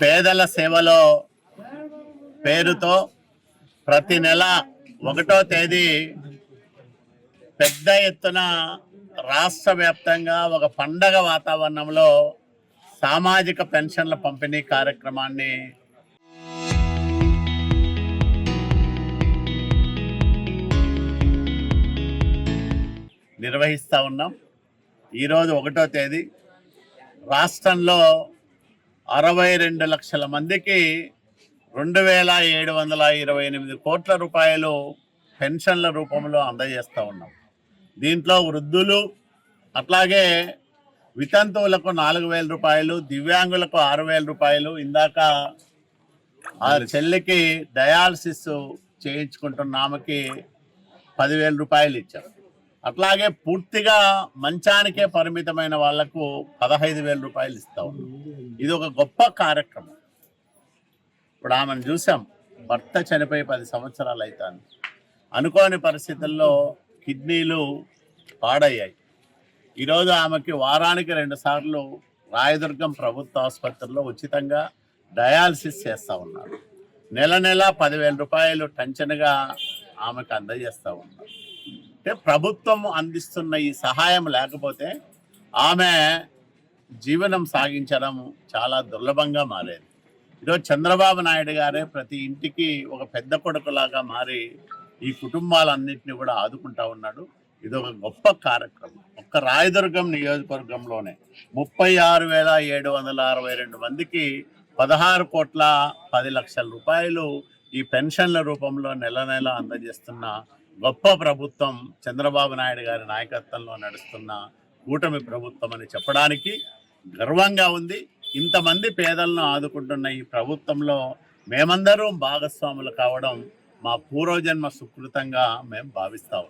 పేదల సేవలో పేరుతో ప్రతి నెల 1వ తేదీ పెద్ద ఎత్తున రాష్ట్ర వ్యాప్తంగా ఒక పండగ వాతావరణంలో సామాజిక పెన్షన్ల పంపిణీ కార్యక్రమాన్ని నిర్వహిస్తూ ఉన్నాం. ఈరోజు 1వ తేదీ రాష్ట్రంలో 62 లక్షల మందికి 2728 కోట్ల రూపాయలు పెన్షన్ల రూపంలో అందజేస్తూ ఉన్నాం. దీంట్లో వృద్ధులు, అట్లాగే వితంతువులకు 4,000 రూపాయలు, దివ్యాంగులకు 6,000 రూపాయలు, ఇందాక ఆ చెల్లికి డయాలసిస్ చేయించుకుంటున్న ఆమెకి 10,000 రూపాయలు ఇచ్చారు. అట్లాగే పూర్తిగా మంచానికే పరిమితమైన వాళ్లకు 15,000 రూపాయలు ఇస్తా ఉన్నాం. ఇది ఒక గొప్ప కార్యక్రమం. ఇప్పుడు ఆమెను చూసాం, భర్త చనిపోయి 10 సంవత్సరాలు అవుతాను. అనుకోని పరిస్థితుల్లో కిడ్నీలు పాడయ్యాయి. ఈరోజు ఆమెకి వారానికి 2 సార్లు రాయదుర్గం ప్రభుత్వ ఆసుపత్రిలో ఉచితంగా డయాలసిస్ చేస్తూ ఉన్నారు. నెల 10,000 రూపాయలు టెన్షన్గా ఆమెకు అందజేస్తూ ఉన్నారు. అంటే ప్రభుత్వం అందిస్తున్న ఈ సహాయం లేకపోతే ఆమె జీవనం సాగించడం చాలా దుర్లభంగా మారేది. ఈరోజు చంద్రబాబు నాయుడు గారే ప్రతి ఇంటికి ఒక పెద్ద కొడుకులాగా మారి ఈ కుటుంబాలన్నింటినీ కూడా ఆదుకుంటా ఉన్నాడు. ఇది ఒక గొప్ప కార్యక్రమం. ఒక్క రాయదుర్గం నియోజకవర్గంలోనే 36,762 మందికి 16,10,00,000 రూపాయలు ఈ పెన్షన్ల రూపంలో నెల అందజేస్తున్న గొప్ప ప్రభుత్వం చంద్రబాబు నాయుడు గారి నాయకత్వంలో నడుస్తున్న కూటమి ప్రభుత్వం అని చెప్పడానికి గర్వంగా ఉంది. ఇంతమంది పేదలను ఆదుకుంటున్న ఈ ప్రభుత్వంలో మేమందరం భాగస్వాములు కావడం మా పూర్వజన్మ సుకృతంగా మేము భావిస్తాం.